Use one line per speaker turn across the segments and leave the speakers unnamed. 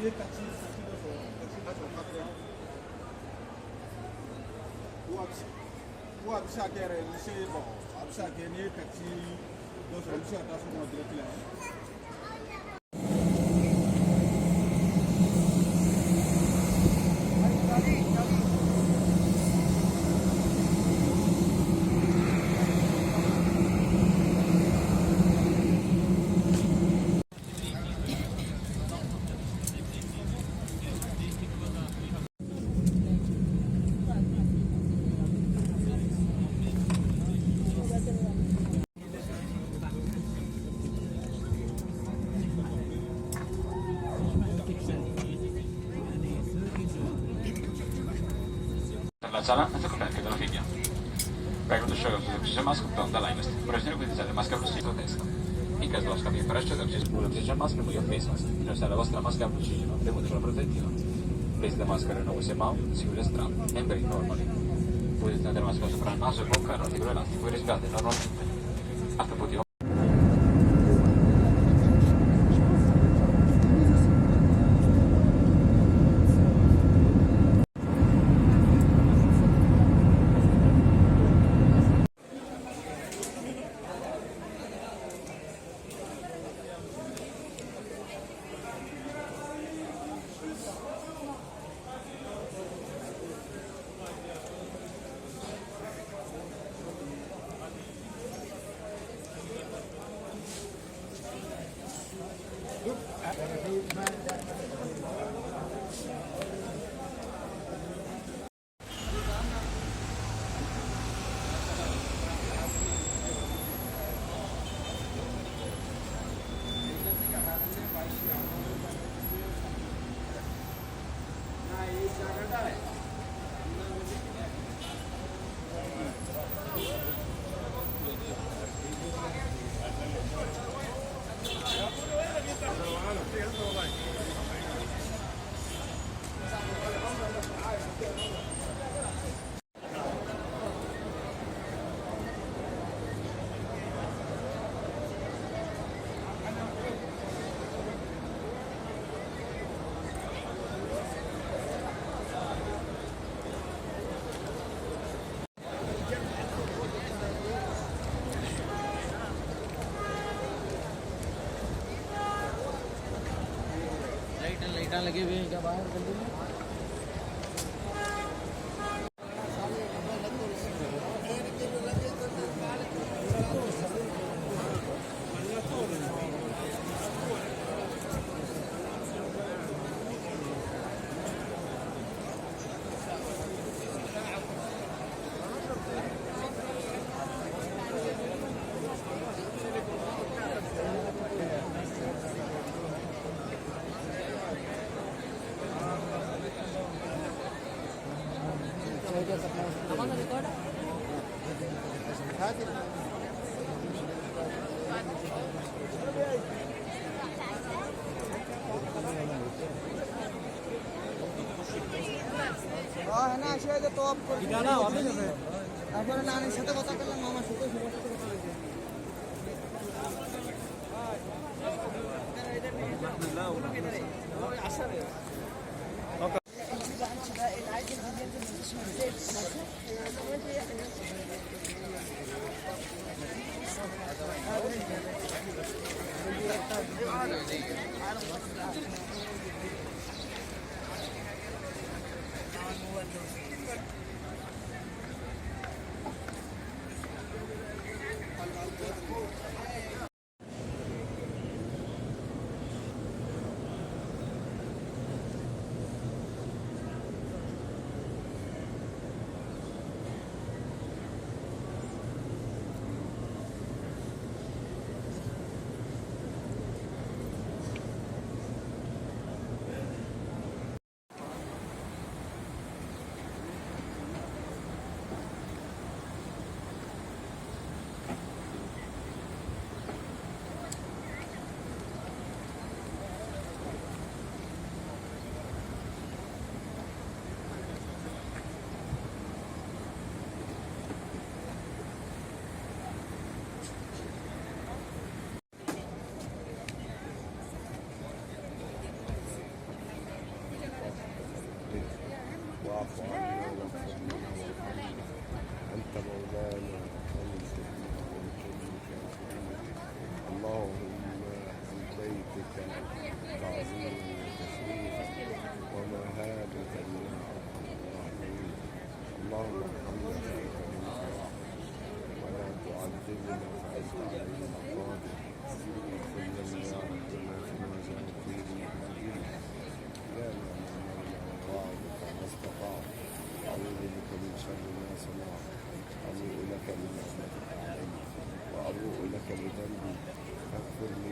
Ou a bisa kere lycée bon a bisa kene taxi do so lycée ta so mo direct la
La sala è coperta dalla figlia. Prego do show se maskę wygląda lajność. Proszę utilizzare maskę prossimo testa. In caso vostra vi impressa da utilizzare maskę muy face mask. No se la vostra masca prossimo, premuto sulla protettiva. Place the mask no usi mouth, sicuro strap, and breathe normally. Utilizzate la masca sopra il naso e bocca, articolo elastico e respirate normalmente. A proposito
लाइटां लगे हुए हैं क्या बाहर गली में?
है ना ऐसे तो आपको दिखाना হবে না তারপরে নানের সাথে কথা বললাম আমার সাথে কথা
تعظيما وتشريفا ومهابة يا أرحم الراحمين. اللهم ارحمنا فإنك بنا راحم ولا تعذبنا فأنت علينا قادر. اغفر لنا يا ربنا فيما زال فيه من لا نعلم إلا وراءك ما استطاع. أعوذ بك من شر ما صنعت. أبوء لك بنعمتك علي وأبوء لك بذنبي فاغفر لي.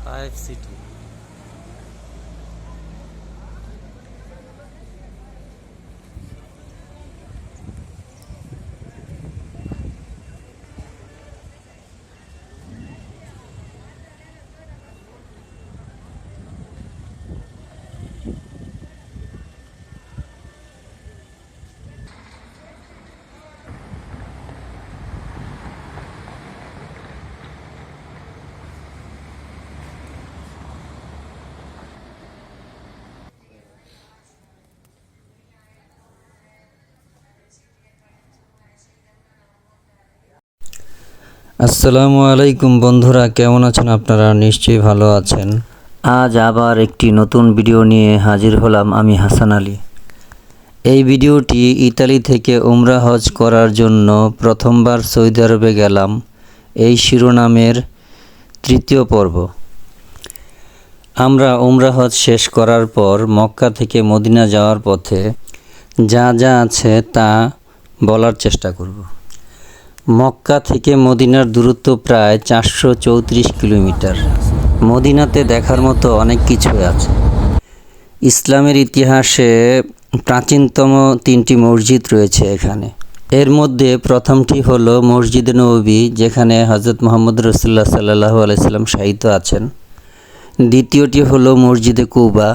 Type City.
আসসালামু আলাইকুম বন্ধুরা, কেমন আছেন আপনারা? নিশ্চয়ই ভালো আছেন। আজ আবার একটি নতুন ভিডিও নিয়ে হাজির হলাম আমি হাসান আলী। এই ভিডিওটি ইতালি থেকে উমরা হজ করার জন্য প্রথমবার সৌদি আরবে গেলাম এই শিরোনামের তৃতীয় পর্ব। আমরা উমরা হজ শেষ করার পর মক্কা থেকে মদিনা যাওয়ার পথে যা যা আছে তা বলার চেষ্টা করব। মক্কা থেকে মদিনার দূরত্ব প্রায় 434 কিলোমিটার। মদিনাতে দেখার মতো অনেক কিছু আছে। ইসলামের ইতিহাসে প্রাচীনতম 3টি মসজিদ রয়েছে এখানে। এর মধ্যে প্রথমটি হলো মসজিদে নববী, যেখানে হজরত মুহাম্মদ রাসূলুল্লাহ সাল্লাল্লাহু আলাইহি সাল্লাম শায়িত আছেন। দ্বিতীয়টি হলো মসজিদে কুবা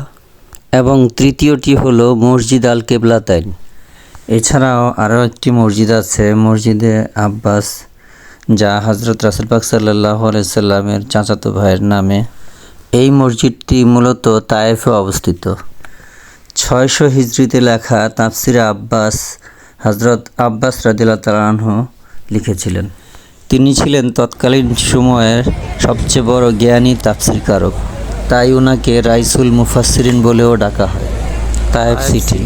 এবং তৃতীয়টি হলো মসজিদ আল কেবলাতাইন। এছাড়াও আরও একটি মসজিদ আছে, মসজিদে আব্বাস, যা হজরত রাসূল পাক সাল্লাল্লাহু আলাইহি সাল্লামের চাচাতো ভাইয়ের নামে। এই মসজিদটি মূলত তায়েফে অবস্থিত। 600 হিজরিতে লেখা তাফসিরে আব্বাস হজরত আব্বাস রাদিয়াল্লাহু তাআলা আনহু লিখেছিলেন। তিনি ছিলেন তৎকালীন সময়ের সবচেয়ে বড় জ্ঞানী তাফসিরকারক, তাই ওনাকে রাইসুল মুফাসসিরিন বলেও ডাকা হয়। তায়েফ সিটি,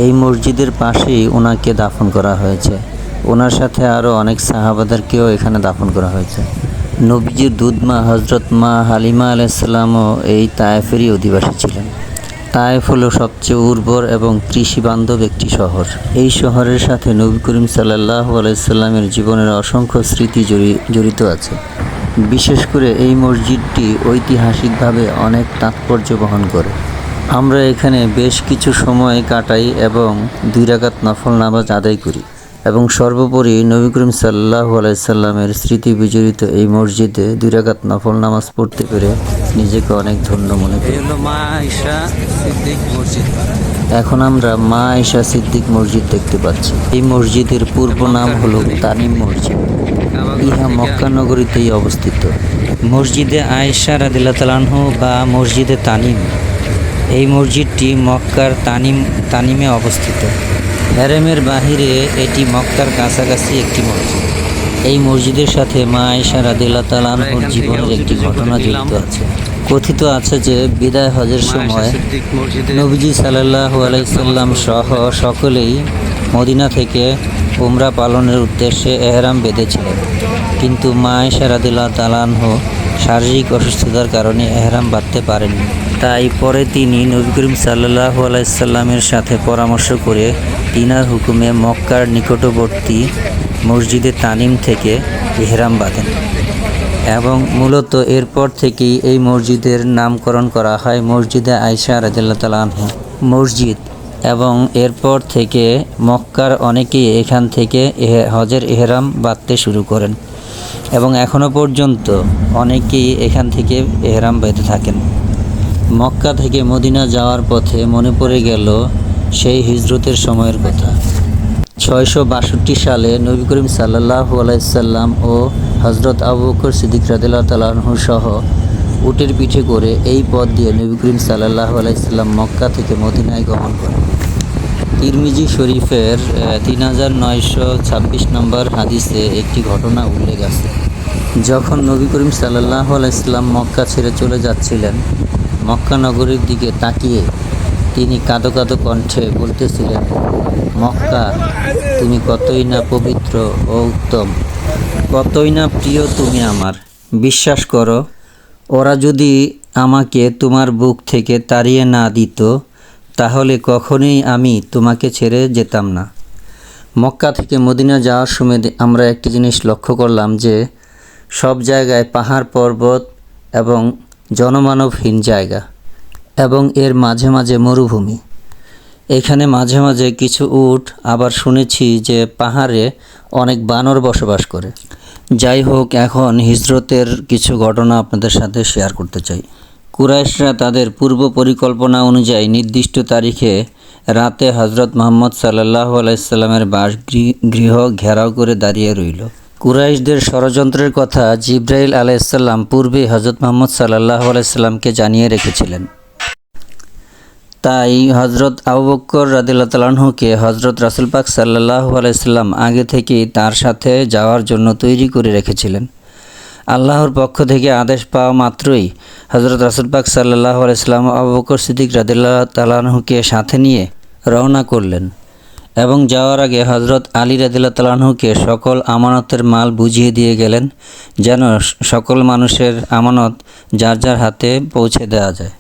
এই মসজিদের পাশেই ওনাকে দাফন করা হয়েছে। ওনার সাথে আরও অনেক সাহাবাদেরকেও এখানে দাফন করা হয়েছে। নবীজির দুধমা হজরত মা হালিমা আলাইহিস সালামও এই তায়েফেরই অধিবাসী ছিলেন। তায়েফ হলো সবচেয়ে উর্বর এবং কৃষিবান্ধব একটি শহর। এই শহরের সাথে নবী করিম সাল্লাল্লাহু আলাইহি সাল্লামের জীবনের অসংখ্য স্মৃতি জড়িত আছে। বিশেষ করে এই মসজিদটি ঐতিহাসিকভাবে অনেক তাৎপর্য বহন করে। আমরা এখানে বেশ কিছু সময় কাটাই এবং 2 রাকাত নফল নামাজ আদায় করি এবং সর্বোপরি নবী করিম সাল্লাল্লাহু আলাইহি সাল্লামের স্মৃতি বিজড়িত এই মসজিদে 2 রাকাত নফল নামাজ পড়তে পেরে নিজেকে অনেক ধন্য মনে করি। মা আয়েশা সিদ্দিক মসজিদ। এখন আমরা মা আয়েশা সিদ্দিক মসজিদ দেখতে পাচ্ছি। এই মসজিদের পূর্ব নাম হলো তানিম মসজিদ। ইহা মক্কা নগরীতেই অবস্থিত। মসজিদে আয়েশা রাদিয়াল্লাহু তাআলা আনহু বা মসজিদে তানিম, এই মসজিদটি মক্কার তানিমে অবস্থিত। হারেমের বাহিরে এটি মক্কার কাছাকাছি একটি মসজিদ। এই মসজিদের সাথে মা আয়েশা রাদিয়াল্লাহু তাআলা আনহুর জীবনের একটি ঘটনা জড়িত আছে। কথিত আছে যে বিদায় হজের সময় নবীজি সাল্লাল্লাহু আলাইহি সাল্লাম সহ সকলেই মদিনা থেকে উমরা পালনের উদ্দেশ্যে এহরাম বেঁধেছিলেন, কিন্তু মা আয়েশা রাদিয়াল্লাহু তাআলা আনহু শারীরিক অসুস্থতার কারণে এহরাম বাঁধতে পারেননি। তাই পরে তিনি নবী করিম সাল্লাল্লাহু আলাইহি সাল্লামের সাথে পরামর্শ করে তিনার হুকুমে মক্কার নিকটবর্তী মসজিদে তানিম থেকে ইহরাম বাঁধেন এবং মূলত এরপর থেকেই এই মসজিদের নামকরণ করা হয় মসজিদে আয়েশা রাদিয়াল্লাহু তাআলা আনহা মসজিদ। এবং এরপর থেকে মক্কার অনেকেই এখান থেকে হজের ইহরাম বাঁধতে শুরু করেন এবং এখনও পর্যন্ত অনেকেই এখান থেকে ইহরাম বেঁধে থাকেন। মক্কা থেকে মদিনা যাওয়ার পথে মনে পড়ে গেল সেই হিজরতের সময়ের কথা। 662 সালে নবী করিম সাল্লাল্লাহু আলাইহি সাল্লাম ও হজরত আবু বকর সিদ্দিক রাদিয়াল্লাহু তাআলা আনহু সহ উটের পিঠে করে এই পথ দিয়ে নবী করিম সাল্লাল্লাহু আলাইহি সাল্লাম মক্কা থেকে মদিনায় গমন করেন। তিরমিজি শরীফের 3926 নম্বর হাদিসে একটি ঘটনা উল্লেখ আছে। যখন নবী করিম সাল্লাল্লাহু আলাইহি সাল্লাম মক্কা ছেড়ে চলে যাচ্ছিলেন, মক্কা নগরীর দিকে তাকিয়ে তিনি কাঁদো কাঁদো কণ্ঠে বলতেছিলেন, মক্কা তুমি কতই না পবিত্র ও উত্তম, কতই না প্রিয় তুমি আমার। বিশ্বাস করো, ওরা যদি আমাকে তোমার বুক থেকে তাড়িয়ে না দিত তাহলে কখনোই আমি তোমাকে ছেড়ে যেতাম না। মক্কা থেকে মদিনা যাওয়ার সময় আমরা একটি জিনিস লক্ষ্য করলাম যে সব জায়গায় পাহাড় পর্বত এবং জনমানবহীন জায়গা এবং এর মাঝে মাঝে মরুভূমি। এখানে মাঝে মাঝে কিছু উট, আবার শুনেছি যে পাহাড়ে অনেক বানর বসবাস করে। যাই হোক, এখন হিজরতের কিছু ঘটনা আপনাদের সাথে শেয়ার করতে চাই। কুরাইশরা তাদের পূর্ব পরিকল্পনা অনুযায়ী নির্দিষ্ট তারিখে রাতে হজরত মুহাম্মদ সাল্লাল্লাহু আলাইহি সাল্লামের বাসগৃহ ঘেরাও করে দাঁড়িয়ে রইল। কুরাইশদের ষড়যন্ত্রের কথা জিবরাইল আলাইহিস সালাম পূর্বে হজরত মুহাম্মদ সাল্লাল্লাহু আলাইহি সাল্লামকে জানিয়ে রেখেছিলেন। তাই হজরত আবু বকর রাদিয়াল্লাহু তাআলা আনহুকে হজরত রাসূল পাক সাল্লাল্লাহু আলাইহি সাল্লাম আগে থেকেই তার সাথে যাওয়ার জন্য তৈরি করে রেখেছিলেন। আল্লাহর পক্ষ থেকে আদেশ পাওয়া মাত্রই হজরত রাসূল পাক সাল্লাল্লাহু আলাইহি সাল্লাম আবু বকর সিদ্দিক রাদিয়াল্লাহু তাআলা আনহুকে সাথে নিয়ে রওনা করলেন এবং যাওয়ার আগে হজরত আলী রাদিয়াল্লাহু তাআলা আনহুকে সকল আমানতের মাল বুঝিয়ে দিয়ে গেলেন, যেন সকল মানুষের আমানত যার যার হাতে পৌঁছে দেওয়া যায়।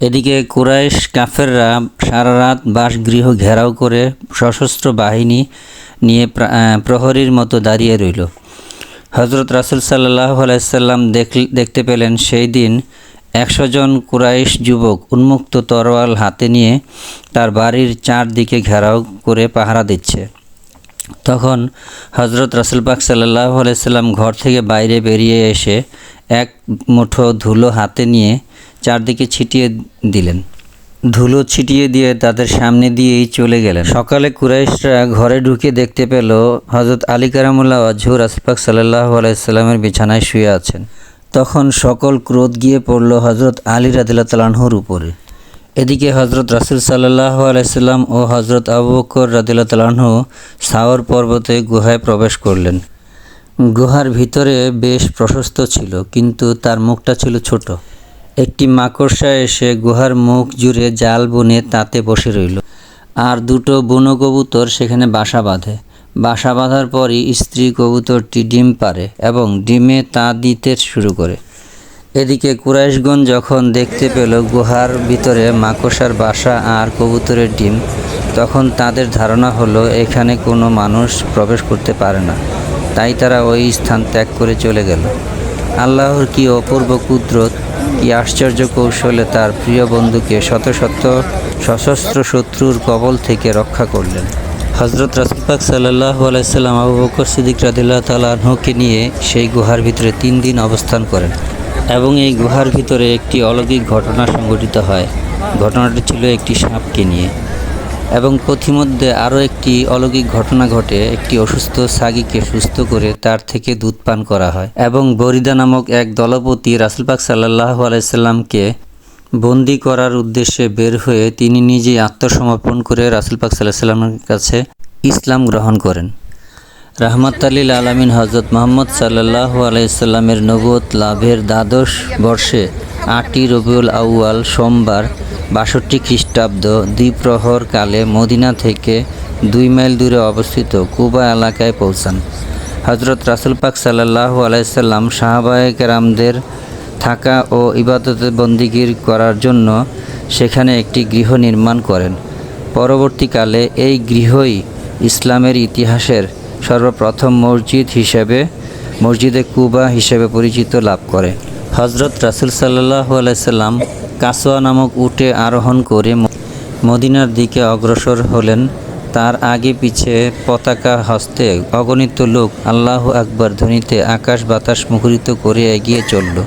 এদিকে কুরাইশ কাফেররা সারা রাত বাসগৃহ ঘেরাও করে সশস্ত্র বাহিনী নিয়ে প্রহরীর মতো দাঁড়িয়ে রইল। হজরত রাসূল সাল্লাল্লাহু আলাইহি সাল্লাম দেখতে পেলেন সেই দিন 100 জন কুরাইশ যুবক উন্মুক্ত তরোয়াল হাতে নিয়ে তার বাড়ির চারদিকে ঘেরাও করে পাহারা দিচ্ছে। তখন হজরত রাসূল পাক সাল্লাল্লাহু আলাইহি সাল্লাম ঘর থেকে বাইরে বেরিয়ে এসে এক মুঠো ধুলো হাতে নিয়ে চারদিকে ছিটিয়ে দিলেন। ধুলো ছিটিয়ে দিয়ে তাদের সামনে দিয়েই চলে গেলেন। সকালে কুরাইশরা ঘরে ঢুকে দেখতে পেল হযরত আলী কারামুল্লাহ ওয়াজহু রাসূল পাক সাল্লাল্লাহু আলাইহি সাল্লামের বিছানায় শুয়ে আছেন। তখন সকল ক্রোধ গিয়ে পড়ল হযরত আলী রাদিয়াল্লাহু তাআলা আনহুর উপরে। এদিকে হযরত রাসূল সাল্লাল্লাহু আলাইহি সাল্লাম ও হযরত আবু বকর রাদিয়াল্লাহু তাআলা আনহু সাওর পর্বতে গুহায় প্রবেশ করলেন। গুহার ভিতরে বেশ প্রশস্ত ছিল, কিন্তু তার মুখটা ছিল ছোট। একটি মাকড়সা এসে গুহার মুখ জুড়ে জাল বুনে তাতে বসে রইল, আর দুটো বুনো কবুতর সেখানে বাসা বাঁধে। বাসা বাঁধার পরই স্ত্রী কবুতরটি ডিম পাড়ে এবং ডিমে তা দিতে শুরু করে। এদিকে কুরাইশগণ যখন দেখতে পেল গুহার ভিতরে মাকড়সার বাসা আর কবুতরের ডিম, তখন তাদের ধারণা হলো এখানে কোনো মানুষ প্রবেশ করতে পারে না, তাই তারা ওই স্থান ত্যাগ করে চলে গেল। আল্লাহর কি অপূর্ব কুদরত, কি আশ্চর্য কৌশলে তার প্রিয় বন্ধুকে শত শত সশস্ত্র শত্রুর কবল থেকে রক্ষা করলেন। হযরত রাসূল পাক সাল্লাল্লাহু আলাইহি সাল্লাম আবু বকর সিদ্দিক রাদিয়াল্লাহু তাআলা আনহুকে নিয়ে সেই গুহার ভিতরে 3 দিন অবস্থান করেন এবং এই গুহার ভিতরে একটি অলৌকিক ঘটনা সংঘটিত হয়। ঘটনাটি ছিল একটি সাপকে নিয়ে, এবং পথিমধ্যে আরও একটি অলৌকিক ঘটনা ঘটে। একটি অসুস্থ ছাগিকে সুস্থ করে তার থেকে দুধ পান করা হয় এবং বরিদা নামক এক দলপতি রাসূল পাক সাল্লাল্লাহু আলাইহি সাল্লামকে বন্দী করার উদ্দেশ্যে বের হয়ে তিনি নিজেই আত্মসমর্পণ করে রাসূল পাক সাল্লাল্লাহু আলাইহি সাল্লামের কাছে ইসলাম গ্রহণ করেন। রাহমাতুল লিল আলামিন হযরত মুহাম্মদ সাল্লাল্লাহু আলাইহি সাল্লামের নবুয়ত লাভের দ্বাদশ বর্ষে 8ই রবিউল আউয়াল সোমবার 62 খ্রিস্টাব্দ দ্বিপ্রহর কালে মদিনা থেকে 2 মাইল দূরে অবস্থিত কুবা এলাকায় পৌঁছান। হযরত রাসূল পাক সাল্লাল্লাহু আলাইহি সাল্লাম সাহাবায়ে কেরামদের থাকা ও ইবাদতে বন্দিগির করার জন্য সেখানে একটি গৃহ নির্মাণ করেন। পরবর্তীকালে এই গৃহই ইসলামের ইতিহাসের সর্বপ্রথম মসজিদ হিসেবে মসজিদে কুবা হিসেবে পরিচিত লাভ করে। হযরত রাসূল সাল্লাল্লাহু আলাইহি সাল্লাম কাসওয়া নামক উটে আরোহণ করে মদিনার দিকে অগ্রসর হলেন। তার আগে পিছে পতাকা হস্তে অগণিত লোক আল্লাহু আকবার ধ্বনিতে আকাশ বাতাস মুখরিত করে এগিয়ে চলল।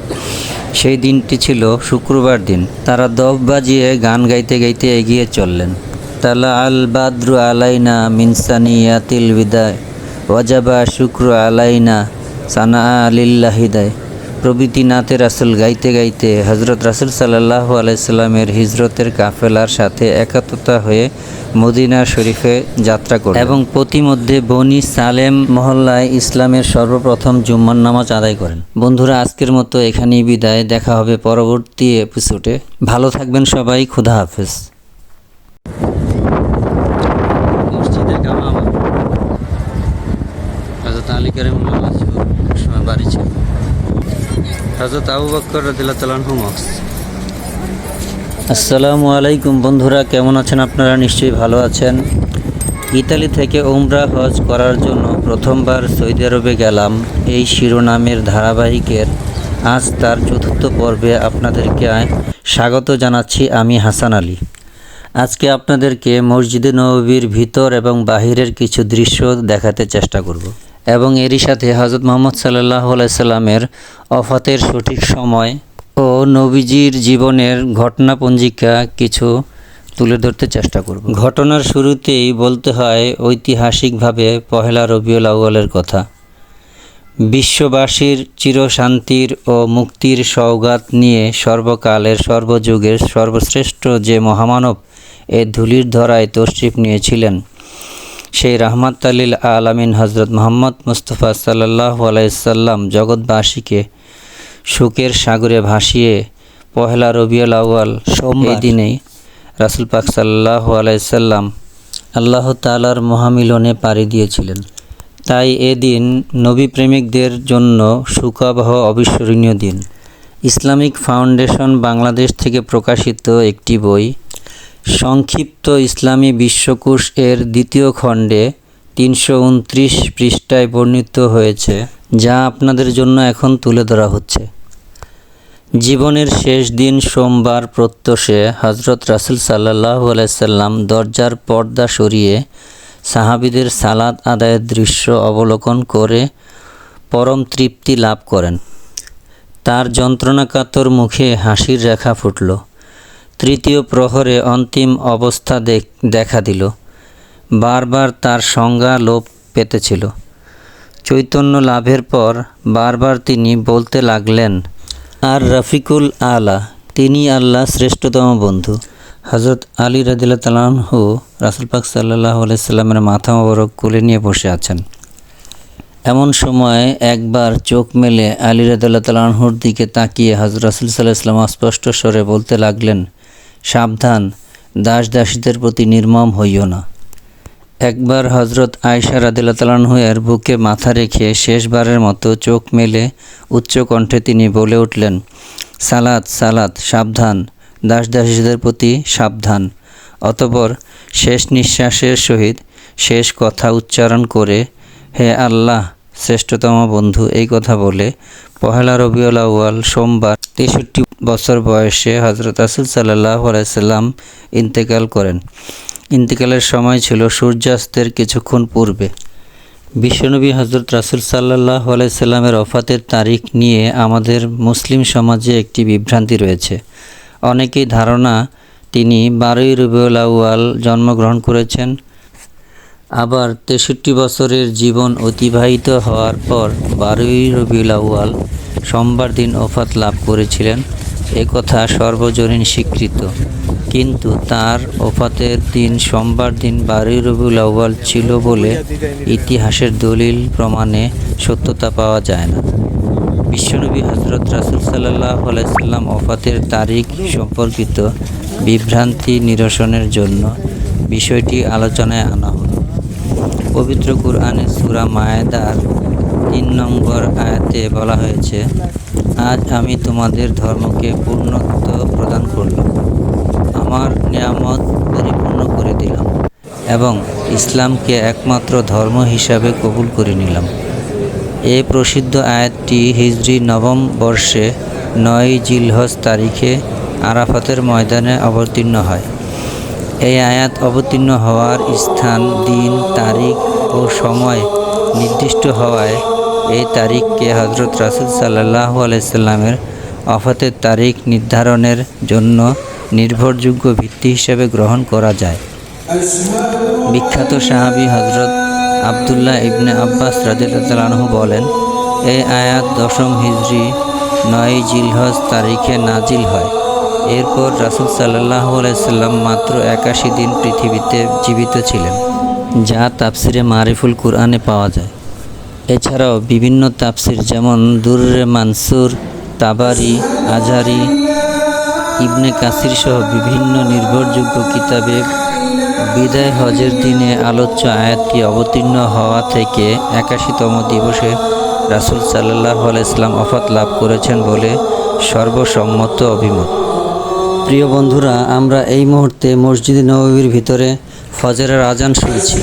সেই দিনটি ছিল শুক্রবার দিন। তারা দফ বাজিয়ে গান গাইতে গাইতে এগিয়ে চললেন। তালা আল বাদ্রু আলাইনা মিন সানিয়াতিল বিদায় ওয়াজাবা শুক্রু আলাইনা সানা লিল্লাহিদায় প্রভৃতি নাতে রাসূল গাইতে গাইতে হযরত রাসূল সাল্লাল্লাহু আলাইহি সাল্লামের হিজরতের কাফেলার সাথে একত্রতা হয়ে মদিনা শরীফে যাত্রা করলেন এবং পথিমধ্যে বনি সালেম মহল্লায় ইসলামের সর্বপ্রথম জুম্মার নামাজ আদায় করেন। বন্ধুরা, আজকের মতো এখানেই বিদায়। দেখা হবে পরবর্তী এপিসোডে। ভালো থাকবেন সবাই। খুদা হাফেজ। মসজিদের কামাম হযরত আলী কারামুল্লাহ ওয়াজহু সময় বাড়ি ছিল। হযরত আবু বকর রাদিয়াল্লাহু তাআলা আনহু মক্স। আসসালামু আলাইকুম বন্ধুরা, কেমন আছেন আপনারা? নিশ্চয়ই ভালো আছেন। ইতালি থেকে উমরা হজ করার জন্য প্রথমবার সৌদি আরবে গেলাম এই শিরোনামের ধারাবাহিকের আজ তার 4র্থ পর্বে আপনাদেরকে স্বাগত জানাচ্ছি। আমি হাসান আলী। আজকে আপনাদেরকে মসজিদে নববীর ভিতর এবং বাহিরের কিছু দৃশ্য দেখাতে চেষ্টা করব এবং এরই সাথে হযরত মুহাম্মদ সাল্লাল্লাহু আলাইহি সাল্লামের ওফাতের সঠিক সময় ও নবীজির জীবনের ঘটনাপঞ্জিকা কিছু তুলে ধরতে চেষ্টা করব। ঘটনার শুরুতেই বলতে হয় ঐতিহাসিকভাবে পহেলা রবিউল আউয়ালের কথা। বিশ্ববাসীর চিরশান্তির ও মুক্তির সওগাত নিয়ে সর্বকালের সর্বযুগের সর্বশ্রেষ্ঠ যে মহামানব এ ধূলির ধরায় তশরিফ নিয়েছিলেন, সেই রাহমাতুল লিল আলামিন হযরত মুহাম্মদ মুস্তাফা সাল্লাল্লাহু আলাইহি সাল্লাম জগৎবাসীকে সুখের সাগরে ভাসিয়ে পহেলা রবিউল আউয়াল এই দিনেই রাসূল পাক সাল্লাল্লাহু আলাইহি সাল্লাম আল্লাহ তাআলার মহামিলনে পাড়ি দিয়েছিলেন। তাই এদিন নবী প্রেমিকদের জন্য সুখবহ অবিস্মরণীয় দিন। ইসলামিক ফাউন্ডেশন বাংলাদেশ থেকে প্রকাশিত একটি বই সংক্ষিপ্ত ইসলামী বিশ্বকোষ এর 2য় খণ্ডে 329 পৃষ্ঠায় বর্ণিত হয়েছে, যা আপনাদের জন্য এখন তুলে ধরা হচ্ছে। জীবনের শেষ দিন সোমবার প্রত্যুষে হযরত রাসূল সাল্লাল্লাহু আলাইহি সাল্লাম দরজার পর্দা সরিয়ে সাহাবীদের সালাত আদায়ের দৃশ্য অবলোকন করে পরম তৃপ্তি লাভ করেন। তার যন্ত্রণাকাতর মুখে হাসির রেখা ফুটল। তৃতীয় প্রহরে অন্তিম অবস্থা দেখা দিল। বারবার তার সংজ্ঞা লোপ পেতেছিল। চৈতন্য লাভের পর বারবার তিনি বলতে লাগলেন, আর রফিকুল আলা, তিনি আল্লাহ শ্রেষ্ঠতম বন্ধু। হজরত আলী রাদিয়াল্লাহু তাআলা আনহু রাসূল পাক সাল্লাল্লাহু আলাইহি সাল্লামের মাথা মোবারক কোলে নিয়ে বসে আছেন। এমন সময় একবার চোখ মেলে আলী রাদিয়াল্লাহু তাআলা আনহুর দিকে তাকিয়ে হযরত রাসূল সাল্লাল্লাহু আলাইহি ওয়াসাল্লাম অস্পষ্ট স্বরে বলতে লাগলেন, সাবধান, দাস দাসীদের প্রতি নির্মম হইও না। একবার হজরত আয়েশা রাদিয়াল্লাহু তাআলা আনহার বুকে মাথা রেখে শেষবারের মতো চোখ মেলে উচ্চ কণ্ঠে তিনি বলে উঠলেন, সালাত সালাত, সাবধান, দাস দাসীদের প্রতি সাবধান। অতঃপর শেষ নিঃশ্বাসের সহিত শেষ কথা উচ্চারণ করে, হে আল্লাহ শ্রেষ্ঠতম বন্ধু, এই কথা বলে পহেলা রবিউল আউয়াল সোমবার 63 বছর বয়সে হজরত রাসূল সাল্লাল্লাহু আলাইহি সাল্লাম ইন্তেকাল করেন। ইন্তেকালের সময় ছিল সূর্যাস্তের কিছুক্ষণ পূর্বে। বিশ্বনবী হজরত রাসূল সাল্লাল্লাহু আলাইহি সাল্লামের ওফাতের তারিখ নিয়ে আমাদের মুসলিম সমাজে একটি বিভ্রান্তি রয়েছে। অনেকেই ধারণা তিনি 12ই রবিউল আউয়াল জন্মগ্রহণ করেছেন। আবার 63 বছরের জীবন অতিবাহিত হওয়ার পর 12ই রবিউল আউয়াল সোমবার দিন ওফাত লাভ করেছিলেন, একথা সর্বজনীন স্বীকৃত। কিন্তু তার ওফাতের দিন সোমবার দিন 12ই রবিউল আউয়াল ছিল বলে ইতিহাসের দলিল প্রমাণে সত্যতা পাওয়া যায় না। বিশ্বনবী হজরত রাসূল সাল্লাল্লাহু আলাইহি সাল্লাম ওফাতের তারিখ সম্পর্কিত বিভ্রান্তি নিরসনের জন্য বিষয়টি আলোচনায় আনা হলো। পবিত্র কুরআনে সূরা মায়েদার 3 নম্বর আয়াতে বলা হয়েছে, আজ আমি তোমাদের ধর্মকে পূর্ণত্ব প্রদান করলাম, আমার নিয়ামত পরিপূর্ণ করে দিলাম এবং ইসলামকে একমাত্র ধর্ম হিসাবে কবুল করে নিলাম। এই প্রসিদ্ধ আয়াতটি হিজরি নবম বর্ষে 9 জিলহজ তারিখে আরাফাতের ময়দানে অবতীর্ণ হয়। এই আয়াত অবতীর্ণ হওয়ার স্থান, দিন, তারিখ ও সময় নির্দিষ্ট হওয়ায় এই তারিখকে হজরত রাসূল সাল্লাল্লাহু আলাইহি সাল্লামের ওফাতের তারিখ নির্ধারণের জন্য নির্ভরযোগ্য ভিত্তি হিসেবে গ্রহণ করা যায়। বিখ্যাত সাহাবী হজরত আবদুল্লাহ ইবনে আব্বাস রাদিয়াল্লাহু তাআলা আনহু বলেন, এই আয়াত 10ম হিজরি 9 জিলহজ তারিখে নাজিল হয়। এরপর রাসূল সাল্লাল্লাহু আলাইহি সাল্লাম মাত্র 81 দিন পৃথিবীতে জীবিত ছিলেন, যা তাফসিরে মারিফুল কুরআনে পাওয়া যায়। এছাড়াও বিভিন্ন তাফসির যেমন দুররে মানসুর, তাবারি, আজহারি, ইবনে কাসির সহ বিভিন্ন নির্ভরযোগ্য কিতাবে বিদায় হজের দিনে আলোচ্য আয়াতটি অবতীর্ণ হওয়া থেকে 81তম দিবসে রাসূল সাল্লাল্লাহু আলাইহি সাল্লাম ওফাত লাভ করেছেন বলে সর্বসম্মত অভিমত। প্রিয় বন্ধুরা, আমরা এই মুহূর্তে মসজিদে নববীর ভিতরে ফজরের আজান শুনছি।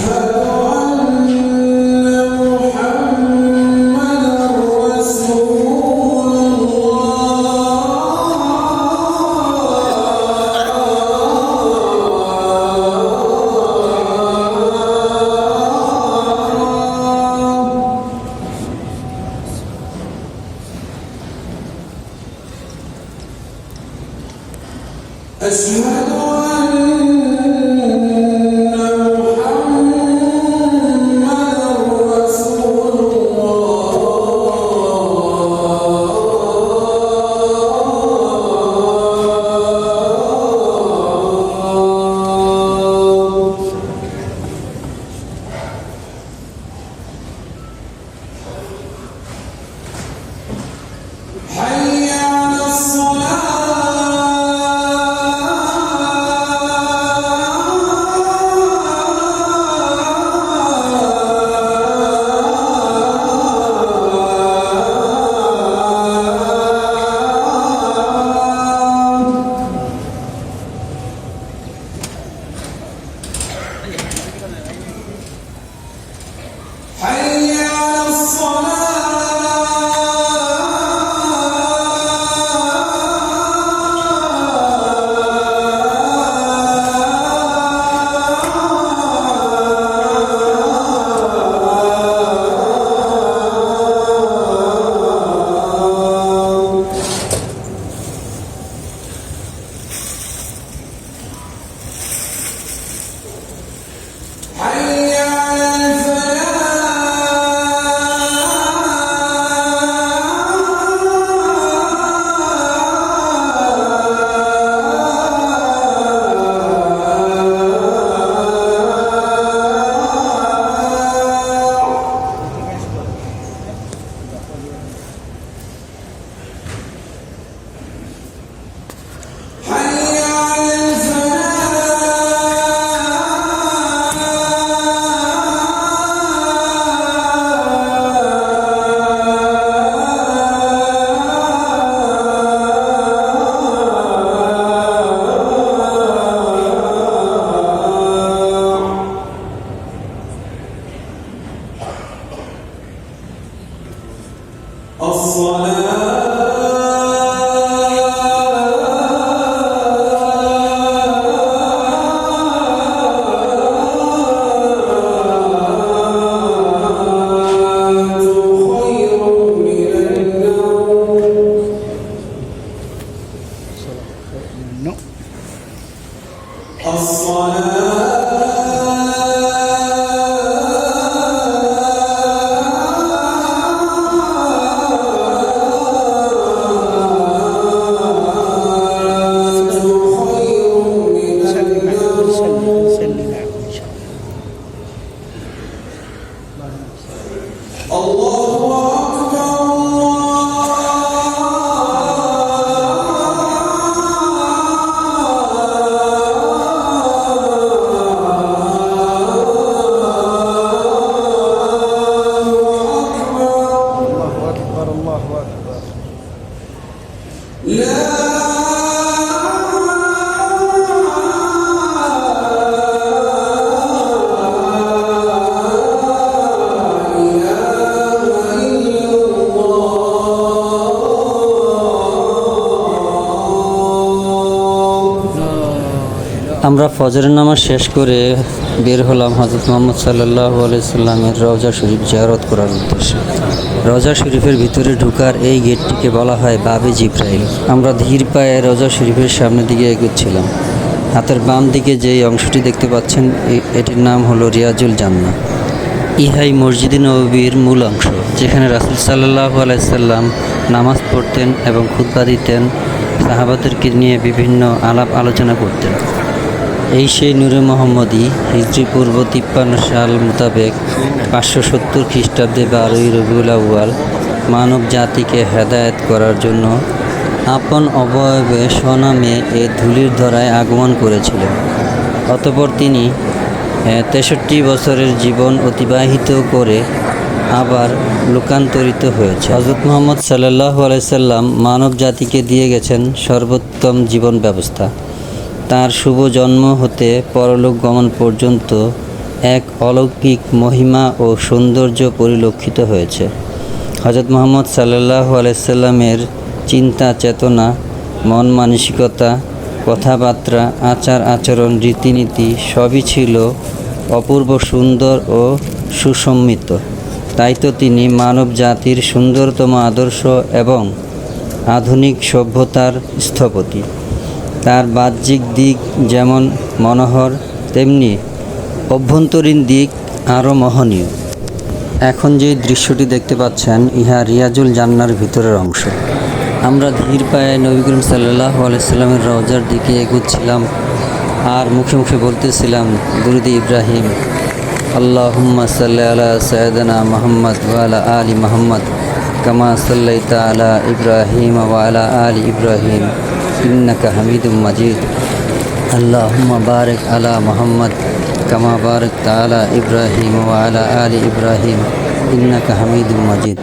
حي على الصلاة
আমরা ফজরের নামাজ শেষ করে বের হলাম হযরত মুহাম্মদ সাল্লাল্লাহু আলাইহি সাল্লামের রওজা শরীফ জিয়ারত করার উদ্দেশ্যে। রওজা শরীফের ভিতরে ঢোকার এই গেটটিকে বলা হয় বাবে জিব্রাইল। আমরা ধীর পায়ে রওজা শরীফের সামনের দিকে এগোচ্ছিলাম। হাতের বাম দিকে যেই অংশটি দেখতে পাচ্ছেন এটির নাম হলো রিয়াজুল জান্নাহ। ইহাই মসজিদে নববীর মূল অংশ, যেখানে রাসূল সাল্লাল্লাহু আলাইহি সাল্লাম নামাজ পড়তেন এবং খুতবা দিতেন, সাহাবাদেরকে নিয়ে বিভিন্ন আলাপ আলোচনা করতেন। এই সেই নূরে মোহাম্মদী হিজরি পূর্ব 53 সাল মোতাবেক 570 খ্রিস্টাব্দে 12ই রবিউল আউয়াল মানব জাতিকে হেদায়েত করার জন্য আপন অবয়বে স্বনামে এ ধূলির ধরায় আগমন করেছিলেন। অতঃপর তিনি 63 বছরের জীবন অতিবাহিত করে আবার লোকান্তরিত হয়েছে। হযরত মুহাম্মদ সাল্লাল্লাহু আলাইহি সাল্লাম মানব জাতিকে দিয়ে গেছেন সর্বোত্তম জীবন ব্যবস্থা। তার শুভ জন্ম হতে পরলোক গমন পর্যন্ত এক অলৌকিক মহিমা ও সৌন্দর্য পরিলক্ষিত হয়েছে। হযরত মুহাম্মদ সাল্লাল্লাহু আলাইহি সাল্লামের চিন্তা চেতনা, মন মানসিকতা, কথাবার্তা, আচার আচরণ, রীতিনীতি সবই ছিল অপূর্ব সুন্দর ও সুসম্মিত। তাই তো তিনি মানব জাতির সুন্দরতম আদর্শ এবং আধুনিক সভ্যতার স্থপতি। তার বাহ্যিক দিক যেমন মনোহর, তেমনি অভ্যন্তরীণ দিক আরও মোহনীয়। এখন যে দৃশ্যটি দেখতে পাচ্ছেন ইহা রিয়াজুল জান্নার ভিতরের অংশ। আমরা ধীর পায়ে নবী করিম সাল্লাল্লাহু আলাইহি সাল্লামের রওজার দিকে এগোচ্ছিলাম আর মুখে মুখে বলতেছিলাম দুরূদ ইব্রাহিম, আল্লাহুম্মা সাল্লি আলা সাইয়্যিদিনা মুহাম্মদ ওয়া আলা আলি মুহাম্মদ কামা সাল্লাইতা আলা ইব্রাহিম ওয়া আলা আলি ইব্রাহিম ইন্নাকা হামিদুম মাজিদ। আল্লাহুম্মা বারিক আলা মুহাম্মদ কামা বারাকতা আলা ইব্রাহিম ওয়া আলা আলি ইব্রাহিম ইন্নাকা হামিদুম মাজিদ।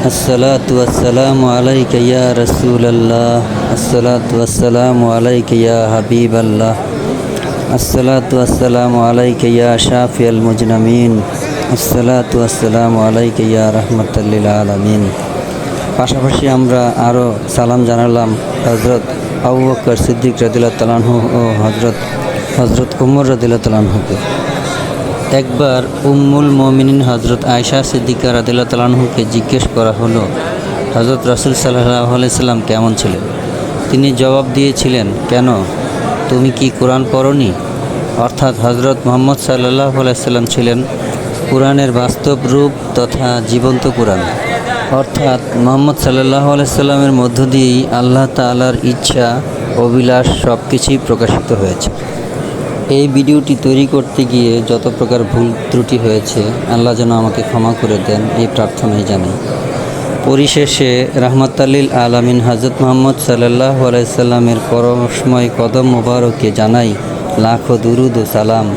আসসালাতু ওয়াসসালামু আলাইকা ইয়া রাসূলুল্লাহ, আসসালাতু ওয়াসসালামু আলাইকা ইয়া হাবিবাল্লাহ, আসসালাতু ওয়াসসালামু আলাইকা ইয়া শাফিয়াল মুজনামিন, আসসালাতু ওয়াসসালামু আলাইকা ইয়া রাহমাতাল লিল আলামিন। পাশাপাশি আমরা আরও সালাম জানালাম হযরত আবু বকর সিদ্দিক রাদিয়াল্লাহু তাআলা আনহু ও হযরত ওমর রাদিয়াল্লাহু তাআলা আনহুকে। একবার উম্মুল মুমিনিন হযরত আয়েশা সিদ্দিকা রাদিয়াল্লাহু তাআলা আনহুকে জিজ্ঞেস করা হলো হযরত রাসূল সাল্লাল্লাহু আলাইহি সাল্লাম কেমন ছিলেন। তিনি জবাব দিয়েছিলেন, কেন, তুমি কি কোরআন পড়নি? অর্থাৎ হযরত মুহাম্মদ সাল্লাল্লাহু আলাইহি সাল্লাম ছিলেন কোরআনের বাস্তব রূপ তথা জীবন্ত কোরআন। অর্থাৎ মুহাম্মদ সাল্লাল্লাহু আলাইহি সাল্লামের মধ্য দিয়েই আল্লাহ তাআলার ইচ্ছা, অভিলাষ সব কিছুই প্রকাশিত হয়েছে। এই ভিডিওটি তৈরি করতে গিয়ে যত প্রকার ভুল ত্রুটি হয়েছে আল্লাহ যেন আমাকে ক্ষমা করে দেন, এই প্রার্থনাই জানাই। পরিশেষে রাহমাতাল্লিল আলামিন হযরত মুহাম্মদ সাল্লাল্লাহু আলাইহি সাল্লামের পরমময় কদম মোবারকে জানাই লাখো দুরুদ ও সালাম,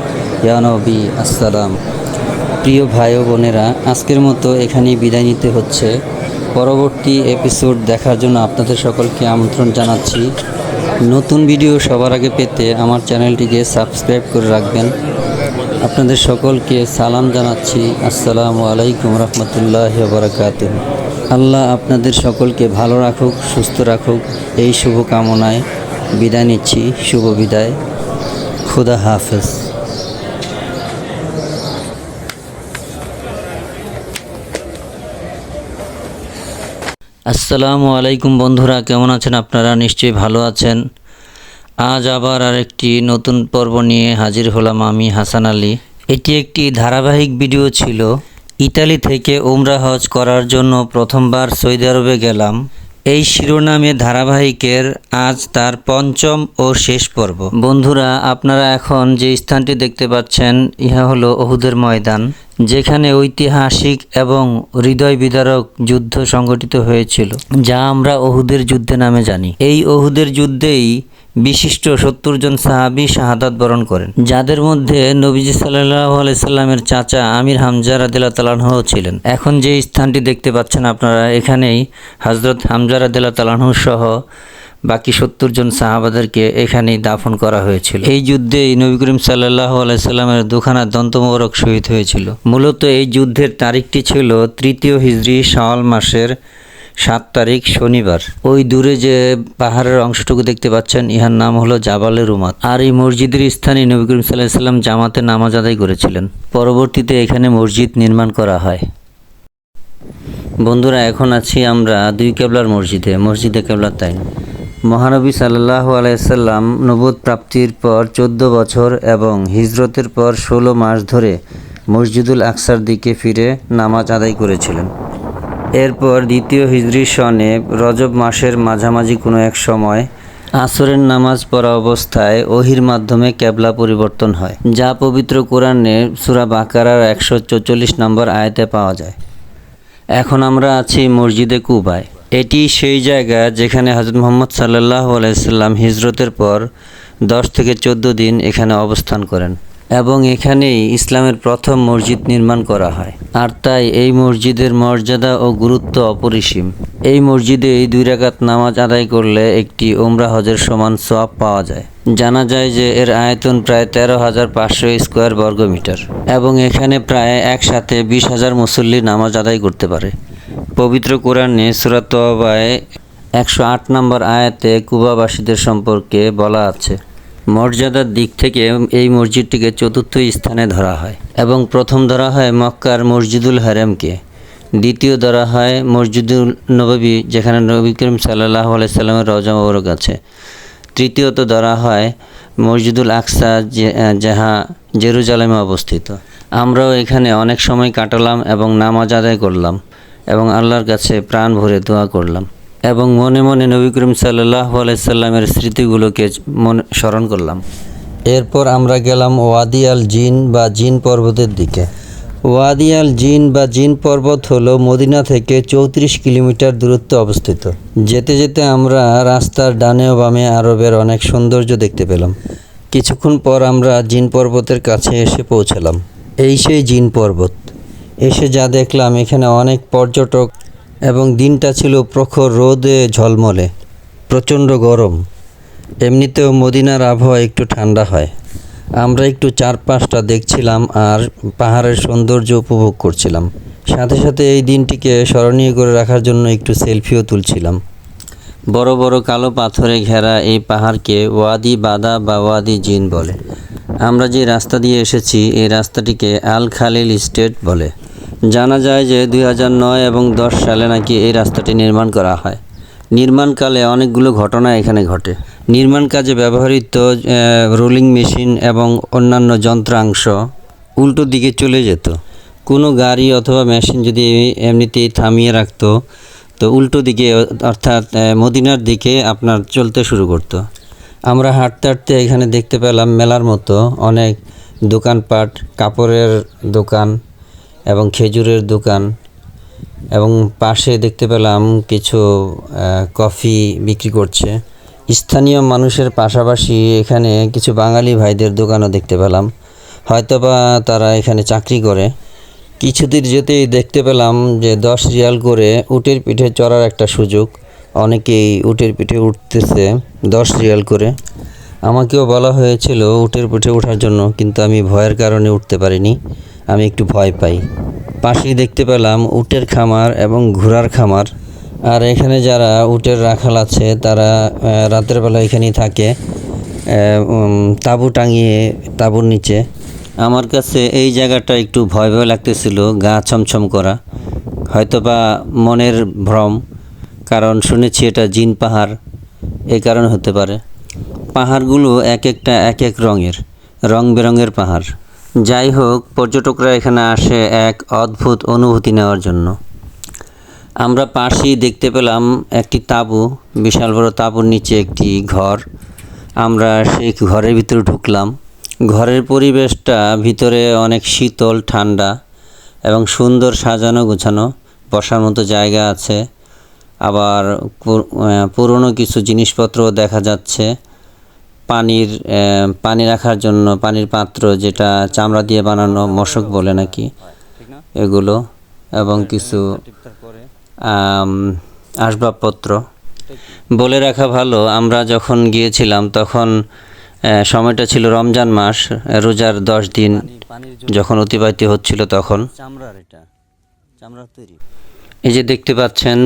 ইয়া নবী আসসালাম। প্রিয় ভাই ও বোনেরা, আজকের মতো এখানেই বিদায় নিতে হচ্ছে। পরবর্তী এপিসোড দেখার জন্য আপনাদের সকলকে আমন্ত্রণ জানাচ্ছি। নতুন ভিডিও সবার আগে পেতে আমার চ্যানেলটিকে সাবস্ক্রাইব করে রাখবেন। আপনাদের সকলকে সালাম জানাচ্ছি। আসসালামু আলাইকুম রহমতুল্লাহি ওয়া বারাকাতুহু। আল্লাহ আপনাদের সকলকে ভালো রাখুক, সুস্থ রাখুক, এই শুভ কামনায় বিদায় নিচ্ছি। শুভ বিদায়। খুদা হাফেজ। আসসালামু আলাইকুম বন্ধুরা, কেমন আছেন আপনারা? নিশ্চয়ই ভালো আছেন। আজ আবার আরেকটি নতুন পর্ব নিয়ে হাজির হলাম আমি, হাসান আলী। এটি একটি ধারাবাহিক ভিডিও ছিল। ইতালি থেকে উমরা হজ করার জন্য প্রথমবার সৌদি আরবে গেলাম, এই শিরোনামে ধারাবাহিকের আজ তার পঞ্চম ও শেষ পর্ব। বন্ধুরা, আপনারা এখন যে স্থানটি দেখতে পাচ্ছেন, ইহা হলো উহুদের ময়দান, যেখানে ঐতিহাসিক এবং হৃদয় বিদারক যুদ্ধ সংঘটিত হয়েছিল, যা আমরা উহুদের যুদ্ধে নামে জানি। এই উহুদের যুদ্ধেই বিশিষ্ট 70 জন সাহাবী শাহাদাত বরণ করেন, যাদের মধ্যে নবীজি সাল্লাল্লাহু আলাইহি সাল্লামের চাচা আমির হামজা রাদিয়াল্লাহু তাআলা আনহু ছিলেন। এখন যে স্থানটি দেখতে পাচ্ছেন আপনারা, এখানেই হযরত হামজা রাদিয়াল্লাহু তাআলা আনহু সহ বাকি 70 জন সাহাবাদেরকে এখানেই দাফন করা হয়েছিল। এই যুদ্ধেই নবী করিম সাল্লাল্লাহু আলাইহি সাল্লামের দুখানা দন্ত মোবারক শহীদ হয়েছিল। মূলত এই যুদ্ধের তারিখটি ছিল 3য় হিজরি শাওয়াল মাসের 7 তারিখ শনিবার। ওই দূরে যে পাহাড়ের অংশটুকু দেখতে পাচ্ছেন, ইহার নাম হলো জাবালে রুমাত। আর এই মসজিদের স্থানে নবী করিম সাল্লাল্লাহু আলাইহি সাল্লাম জামাতে নামাজ আদায় করেছিলেন। পরবর্তীতে এখানে মসজিদ নির্মাণ করা হয়। বন্ধুরা, এখন আছি আমরা দুই কেবলার মসজিদে কেবলাতাইন। মহানবী সাল্লাল্লাহু আলাইহি সাল্লাম নবুয়ত প্রাপ্তির পর 14 বছর এবং হিজরতের পর 16 মাস ধরে মসজিদুল আকসার দিকে ফিরে নামাজ আদায় করেছিলেন। এরপর 2য় হিজরি সনে রজব মাসের মাঝামাঝি কোনো এক সময় আসরের নামাজ পড়া অবস্থায় ওহির মাধ্যমে কেবলা পরিবর্তন হয়, যা পবিত্র কোরআনে সূরা বাকারার 144 নম্বর আয়াতে পাওয়া যায়। এখন আমরা আছি মসজিদে কুবায়। এটি সেই জায়গা যেখানে হযরত মুহাম্মদ সাল্লাল্লাহু আলাইহি সাল্লাম হিজরতের পর 10 থেকে 14 দিন এখানে অবস্থান করেন এবং এখানেই ইসলামের প্রথম মসজিদ নির্মাণ করা হয়। আর তাই এই মসজিদের মর্যাদা ও গুরুত্ব অপরিসীম। এই মসজিদে 2 রাকাত নামাজ আদায় করলে একটি উমরা হজের সমান সওয়াব পাওয়া যায়। জানা যায় যে এর আয়তন প্রায় 13,500 স্কয়ার বর্গমিটার এবং এখানে প্রায় একসাথে 20,000 মুসল্লি নামাজ আদায় করতে পারে। পবিত্র কোরআনে সূরা তওবায় 108 নম্বর আয়াতে কুবাবাসীদের সম্পর্কে বলা আছে, মর্যাদার দিক থেকে এই মসজিদটিকে 4র্থ স্থানে ধরা হয় এবং প্রথম ধরা হয় মক্কার মসজিদুল হারামকে, দ্বিতীয় ধরা হয় মসজিদুল নববী, যেখানে নবী করিম সাল্লাল্লাহু আলাইহি সাল্লামের রওজা মোবারক আছে, তৃতীয়ত ধরা হয় মসজিদুল আকসা, যাহা জেরুজালেমে অবস্থিত। আমরাও এখানে অনেক সময় কাটালাম এবং নামাজ আদায় করলাম এবং আল্লাহর কাছে প্রাণ ভরে দোয়া করলাম এবং মনে মনে নবী করিম সাল্লাল্লাহু আলাইহি সাল্লামের স্মৃতিগুলোকে স্মরণ করলাম। এরপর আমরা গেলাম ওয়াদি আল জিন বা জিন পর্বতের দিকে। ওয়াদি আল জিন বা জিন পর্বত হলো মদিনা থেকে 34 কিলোমিটার দূরত্বে অবস্থিত। যেতে যেতে আমরা রাস্তার ডানে ও বামে আরবের অনেক সৌন্দর্য দেখতে পেলাম। কিছুক্ষণ পর আমরা জিন পর্বতের কাছে এসে পৌঁছালাম। এই সেই জিন পর্বত। এসে যা দেখলাম, এখানে অনেক পর্যটক এবং দিনটা ছিল প্রখর রোদে ঝলমলে, প্রচণ্ড গরম। এমনিতেও মদিনার আবহাওয়া একটু ঠান্ডা হয়। আমরা একটু চারপাশটা দেখছিলাম আর পাহাড়ের সৌন্দর্য উপভোগ করছিলাম। সাথে সাথে এই দিনটিকে স্মরণীয় করে রাখার জন্য একটু সেলফিও তুলছিলাম। বড় বড় কালো পাথরে ঘেরা এই পাহাড়কে ওয়াদি বাদা বা ওয়াদি জিন বলে। আমরা যে রাস্তা দিয়ে এসেছি, এই রাস্তাটিকে আল খালিল স্টেট বলে। জানা যায় যে 2009 এবং 10 সালে নাকি এই রাস্তাটি নির্মাণ করা হয়। নির্মাণকালে অনেকগুলো ঘটনা এখানে ঘটে। নির্মাণ কাজে ব্যবহৃত রোলিং মেশিন এবং অন্যান্য যন্ত্রাংশ উল্টো দিকে চলে যেত। কোনো গাড়ি অথবা মেশিন যদি এমনিতেই থামিয়ে রাখতো, তো উল্টো দিকে অর্থাৎ মদিনার দিকে আপনার চলতে শুরু করতো। আমরা হাঁটতে হাঁটতে এখানে দেখতে পেলাম মেলার মতো অনেক দোকানপাট, কাপড়ের দোকান এবং খেজুরের দোকান, এবং পাশে দেখতে পেলাম কিছু কফি বিক্রি করছে। স্থানীয় মানুষের পাশাপাশি এখানে কিছু বাঙালি ভাইদের দোকানও দেখতে পেলাম, হয়তোবা তারা এখানে চাকরি করে। কিছুদিন যেতেই দেখতে পেলাম যে 10 রিয়াল করে উটের পিঠে চড়ার একটা সুযোগ। অনেকেই উটের পিঠে উঠতেছে 10 রিয়াল করে। আমাকেও বলা হয়েছিল উটের পিঠে ওঠার জন্য, কিন্তু আমি ভয়ের কারণে উঠতে পারিনি। আমি একটু ভয় পাই। পাশেই দেখতে পেলাম উটের খামার এবং ঘোড়ার খামার। আর এখানে যারা উটের রাখাল আছে তারা রাতের বেলা এখানেই থাকে, তাঁবু টাঙিয়ে তাঁবুর নিচে। আমার কাছে এই জায়গাটা একটু ভয় ভয় লাগতেছিল, গা ছমছম করা। হয়তোবা মনের ভ্রম, কারণ শুনেছি এটা জিন পাহাড়, এই কারণে হতে পারে। পাহাড়গুলো এক একটা এক এক রঙের, রং বেরঙের পাহাড়। যাই হোক, পর্যটকরা এখানে আসে এক অদ্ভুত অনুভূতি নেওয়ার জন্য। আমরা পাশেই দেখতে পেলাম একটি তাঁবু, বিশাল বড় তাঁবুর নিচে একটি ঘর। আমরা সেই ঘরের ভিতরে ঢুকলাম। ঘরের পরিবেশটা ভিতরে অনেক শীতল ঠান্ডা এবং সুন্দর সাজানো গোছানো, বসার মতো জায়গা আছে। আবার পুরনো কিছু জিনিসপত্র দেখা যাচ্ছে। পানি রাখার জন্য পানির পাত্র, যেটা চামড়া দিয়ে বানানো, মশক বলে নাকি এগুলো, এবং কিছু আসবাবপত্র। বলে রাখা ভালো, আমরা যখন গিয়েছিলাম তখন সময়টা ছিল রমজান মাস, রোজার 10 দিন যখন অতিবাহিত হচ্ছিল তখন। চামড়ার তৈরি, এই যে দেখতে পাচ্ছেন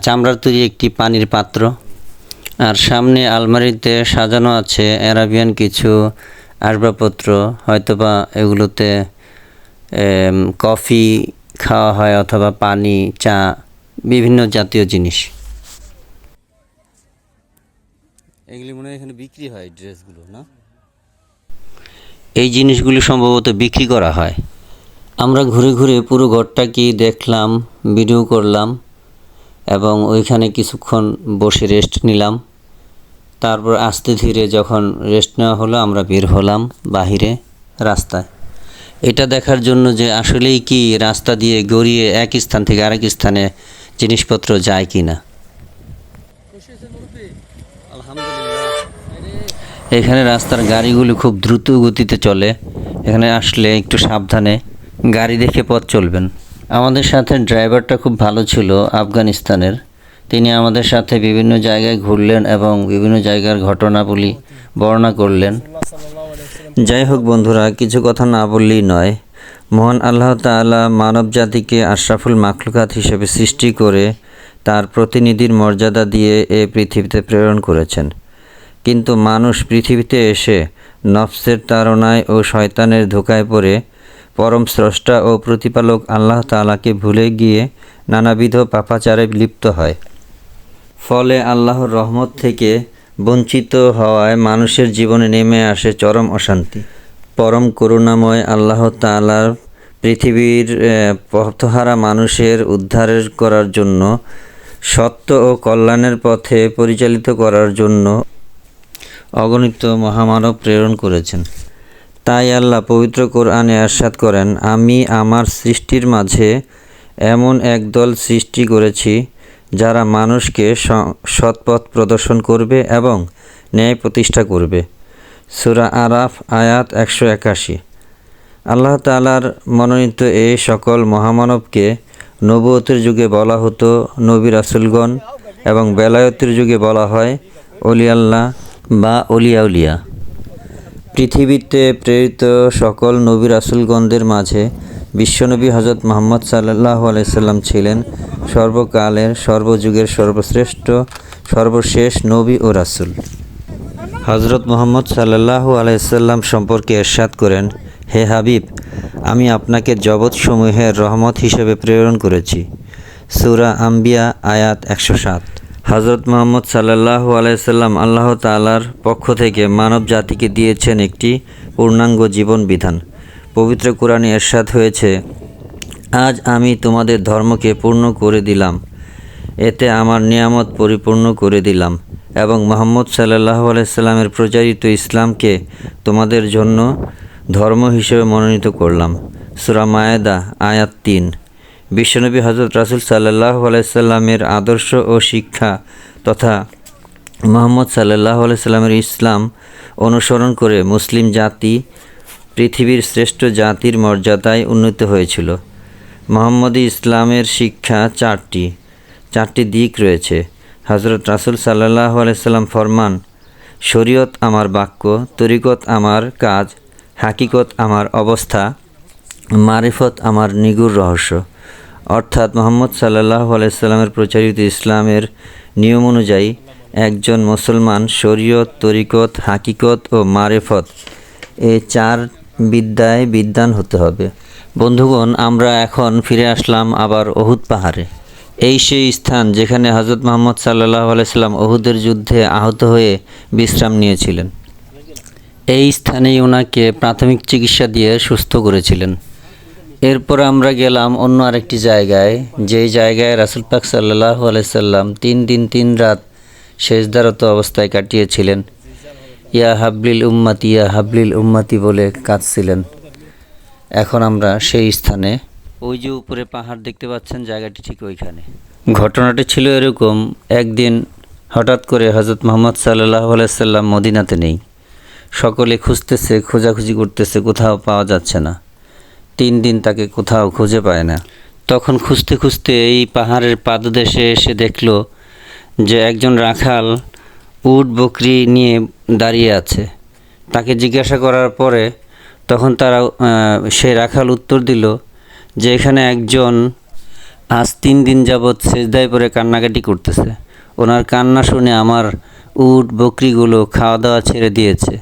চামড়ার তৈরি একটি পানির পাত্র। আর সামনে আলমারিতে সাজানো আছে অ্যারাবিয়ান কিছু আসবাবপত্র, হয়তোবা এগুলোতে কফি খাওয়া হয় অথবা পানি, চা, বিভিন্ন জাতীয় জিনিস। এগুলি মনে হয় এখানে বিক্রি হয়, ড্রেসগুলো না? এই জিনিসগুলি সম্ভবত বিক্রি করা হয়। আমরা ঘুরে ঘুরে পুরো ঘরটাকে দেখলাম, ভিডিও করলাম এবং ওইখানে কিছুক্ষণ বসে রেস্ট নিলাম। তারপর আস্তে ধীরে যখন রেস্ট নেওয়া হলো, আমরা বের হলাম বাহিরে রাস্তায়, এটা দেখার জন্য যে আসলেই কি রাস্তা দিয়ে গড়িয়ে এক স্থান থেকে আরেক স্থানে জিনিসপত্র যায় কি না। এখানে রাস্তার গাড়িগুলি খুব দ্রুত গতিতে চলে, এখানে আসলে একটু সাবধানে গাড়ি দেখে পথ চলবেন। আমাদের সাথে ড্রাইভারটা খুব ভালো ছিল, আফগানিস্তানের। তিনি আমাদের সাথে বিভিন্ন জায়গায় ঘুরলেন এবং বিভিন্ন জায়গার ঘটনাবলী বর্ণনা করলেন। যাই হোক বন্ধুরা, কিছু কথা না বললেই নয়। মহান আল্লাহ তাআলা মানব জাতিকে আশরাফুল মাখলুকাত হিসেবে সৃষ্টি করে তার প্রতিনিধির মর্যাদা দিয়ে এ পৃথিবীতে প্রেরণ করেছেন। কিন্তু মানুষ পৃথিবীতে এসে নফসের তাড়নায় ও শয়তানের ধোঁকায় পড়ে পরম স্রষ্টা ও প্রতিপালক আল্লাহ তাআলাকে ভুলে গিয়ে নানাবিধ পাপাচারে লিপ্ত হয়। ফলে আল্লাহর রহমত থেকে বঞ্চিত হওয়ায় মানুষের জীবনে নেমে আসে চরম অশান্তি। পরম করুণাময় আল্লাহ তাআলার পৃথিবীর পথহারা মানুষের উদ্ধার করার জন্য, সত্য ও কল্যাণের পথে পরিচালিত করার জন্য অগণিত মহামানব প্রেরণ করেছেন। তাই আল্লাহ পবিত্র কোরআনে ইরশাদ করেন, আমি আমার সৃষ্টির মাঝে এমন এক দল সৃষ্টি করেছি যারা মানুষকে সৎপথ প্রদর্শন করবে এবং ন্যায় প্রতিষ্ঠা করবে। সূরা আরাফ আয়াত 181। আল্লাহ তাআলার মনোনীত এই সকল মহামানবকে নবুয়তের যুগে বলা হতো নবী রাসূলগণ এবং বেলায়েতের যুগে বলা হয় অলিয়াল্লাহ বা অলিয়াউলিয়া। পৃথিবীতে প্রেরিত সকল নবী রাসূলগণদের মাঝে বিশ্বনবী হযরত মুহাম্মদ সাল্লাল্লাহু আলাইহি সাল্লাম ছিলেন সর্বকালের সর্বযুগের সর্বশ্রেষ্ঠ সর্বশেষ নবী ও রাসূল। হযরত মুহাম্মদ সাল্লাল্লাহু আলাইহি সাল্লাম সম্পর্কে ইরশাদ করেন, হে হাবিব, আমি আপনাকে জগৎসমূহের রহমত হিসেবে প্রেরণ করেছি। সূরা আম্বিয়া আয়াত 107। হযরত মুহাম্মদ সাল্লাল্লাহু আলাইহি সাল্লাম আল্লাহ তাআলার পক্ষ থেকে মানব জাতিকে দিয়েছেন একটি পূর্ণাঙ্গ জীবন বিধান। পবিত্র কোরআনে ইরশাদ হয়েছে, আজ আমি তোমাদের ধর্মকে পূর্ণ করে দিলাম, এতে আমার নিয়ামত পরিপূর্ণ করে দিলাম এবং মুহাম্মদ সাল্লাল্লাহু আলাইহি সাল্লামের প্রচারিত ইসলামকে তোমাদের জন্য ধর্ম হিসেবে মনোনীত করলাম। সূরা মায়েদা আয়াত 3। বিশ্বনবী হযরত রাসূল সাল্লাল্লাহু আলাইহি সাল্লামের আদর্শ ও শিক্ষা তথা মুহাম্মদ সাল্লাল্লাহু আলাইহি সাল্লামের ইসলাম অনুসরণ করে মুসলিম জাতি পৃথিবীর শ্রেষ্ঠ জাতির মর্যাদায় উন্নীত হয়েছিল। মুহাম্মদী ইসলামের শিক্ষা চারটি দিক রয়েছে। হযরত রাসূল সাল্লাল্লাহু আলাইহি সাল্লাম ফরমান, শরীয়ত আমার বাক্য, তরিকত আমার কাজ, হাকিকত আমার অবস্থা, মারিফত আমার নিগুড় রহস্য, অর্থাৎ মুহাম্মদ সাল্লাল্লাহু আলাইহি সাল্লামের প্রচারিত ইসলামের নিয়ম অনুযায়ী একজন মুসলমান শরীয়ত, তরিকত, হাকিকত ও মারিফত এই 4 বিদ্যায় বিদ্বান হতে হবে। বন্ধুগণ, আমরা এখন ফিরে আসলাম আবার উহুদ পাহাড়ে। এই সেই স্থান যেখানে হযরত মুহাম্মদ সাল্লাল্লাহু আলাইহি সাল্লাম উহুদের যুদ্ধে আহত হয়ে বিশ্রাম নিয়েছিলেন। এই স্থানেই ওনাকে প্রাথমিক চিকিৎসা দিয়ে সুস্থ করেছিলেন। এরপর আমরা গেলাম অন্য আরেকটি জায়গায়, যেই জায়গায় রাসূল পাক সাল্লাল্লাহু আলাইহি সাল্লাম 3 দিন 3 রাত সেজদারত অবস্থায় কাটিয়েছিলেন। ইয়া হাবলিল উম্মতি, ইয়া হাবলিল উম্মতি বলে কাঁদছিলেন। এখন আমরা সেই স্থানে, ওই যে উপরে পাহাড় দেখতে পাচ্ছেন, জায়গাটি ঠিক ওইখানে। ঘটনাটি ছিল এরকম, একদিন হঠাৎ করে হযরত মুহাম্মদ সাল্লাল্লাহু আলাইহি সাল্লাম মদিনাতে নেই। সকলে খুঁজতেছে, খোঁজাখুঁজি করতেছে, কোথাও পাওয়া যাচ্ছে না। 3 দিন তাকে কোথাও খুঁজে পায় না। তখন খুঁজতে খুঁজতে এই পাহাড়ের পাদদেশে এসে দেখলো যে একজন রাখাল উট বকরি নিয়ে দাঁড়িয়ে আছে। তাকে জিজ্ঞাসা করার পরে তখন সেই রাখাল উত্তর দিল যে এখানে একজন আজ 3 দিন যাবৎ সেজদায় পড়ে কান্নাকাটি করতেছে। ওনার কান্না শুনে আমার উট বকরিগুলো খাওয়া দাওয়া ছেড়ে দিয়েছে।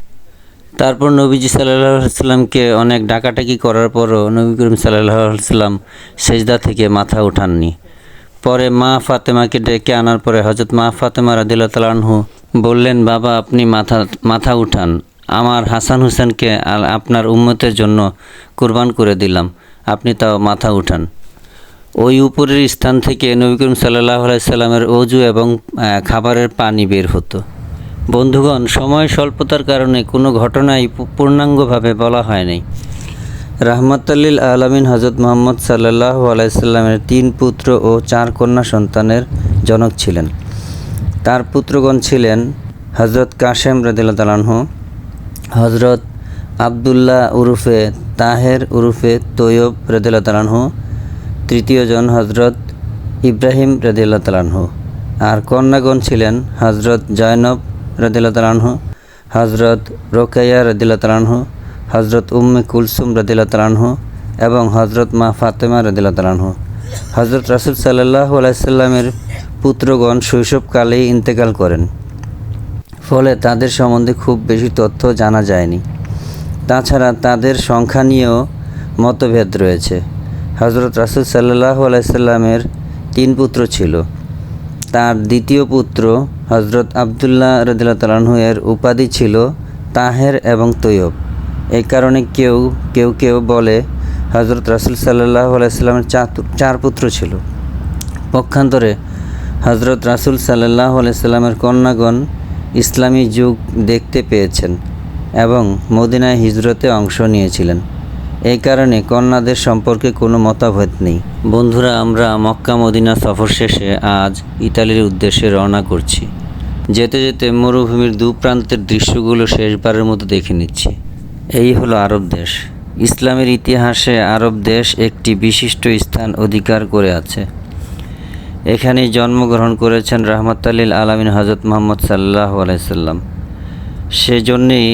তারপর নবীজি সাল্লাল্লাহু আলাইহি সাল্লামকে অনেক ডাকাটাকি করার পরও নবী করিম সাল্লাল্লাহু আলাইহি সাল্লাম সেজদা থেকে মাথা উঠাননি। পরে মা ফাতেমাকে ডেকে আনার পরে হযরত মা ফাতেমা রাদিয়াল্লাহু তাআলা আনহু বললেন, বাবা আপনি মাথা উঠান, আমার হাসান হুসেনকে আপনার উম্মতের জন্য কুরবান করে দিলাম, আপনি তাও মাথা উঠান। ওই উপরের স্থান থেকে নবী করিম সাল্লাল্লাহু আলাইহি সাল্লামের ওযু এবং খাবারের পানি বের হতো। বন্ধুগণ, সময় স্বল্পতার কারণে কোনো ঘটনাই পূর্ণাঙ্গভাবে বলা হয়নি। রাহমাতুল্লিল আলামিন হযরত মুহাম্মদ সাল্লাল্লাহু আলাইহি সাল্লামের 3 পুত্র ও 4 কন্যা সন্তানের জনক ছিলেন। তার পুত্রগণ ছিলেন হযরত কাসেম রাদিয়াল্লাহু তাআলা আনহু, হযরত আব্দুল্লাহ উরুফে তাহের উরুফে তৈয়ব রাদিয়াল্লাহু তাআলা আনহু, তৃতীয় জন হযরত ইব্রাহিম রাদিয়াল্লাহু তাআলা আনহু। আর কন্যাগণ ছিলেন হযরত জয়নব রাদিয়াল্লাহু তাআলা আনহু, হযরত রোকাইয়া রাদিয়াল্লাহু তাআলা আনহু, হযরত উম্মে কুলসুম রাদিয়াল্লাহু তাআলা আনহু এবং হযরত মা ফাতেমা রাদিয়াল্লাহু তাআলা আনহু। হযরত রাসূল সাল্লাল্লাহু আলাইহি সাল্লামের পুত্রগণ শৈশবকালেই ইন্তেকাল করেন, ফলে তাদের সম্বন্ধে খুব বেশি তথ্য জানা যায়নি। তাছাড়া তাদের সংখ্যা নিয়েও মতভেদ রয়েছে। হযরত রাসূল সাল্লাল্লাহু আলাইহি সাল্লামের 3 পুত্র ছিল। তার দ্বিতীয় পুত্র হযরত আব্দুল্লাহ রাদিয়াল্লাহু তাআলা আনহু এর উপাধি ছিল তাহের এবং তৈয়ব। এই কারণে কেউ বলে হযরত রাসূল সাল্লাল্লাহু আলাইহি সাল্লামের 4 পুত্র ছিল। পক্ষান্তরে হযরত রাসূল সাল্লাল্লাহু আলাইহি সাল্লামের কন্যাগণ ইসলামী যুগ দেখতে পেয়েছেন এবং মদিনায় হিজরতে অংশ নিয়েছিলেন। এই কারণে কন্যাদের সম্পর্কে কোনো মতভেদ নেই। বন্ধুরা, আমরা মক্কা মদিনা সফর শেষে আজ ইতালির উদ্দেশ্যে রওনা করছি। যেতে যেতে মরুভূমির দুপ্রান্তের দৃশ্যগুলো শেষবারের মতো দেখে নিচ্ছি। এই হলো আরব দেশ। ইসলামের ইতিহাসে আরব দেশ একটি বিশিষ্ট স্থান অধিকার করে আছে। এখানেই জন্মগ্রহণ করেছেন রাহমাতুল্লিল আলামিন হযরত মুহাম্মদ সাল্লাল্লাহু আলাইহি সাল্লাম। সেজন্যই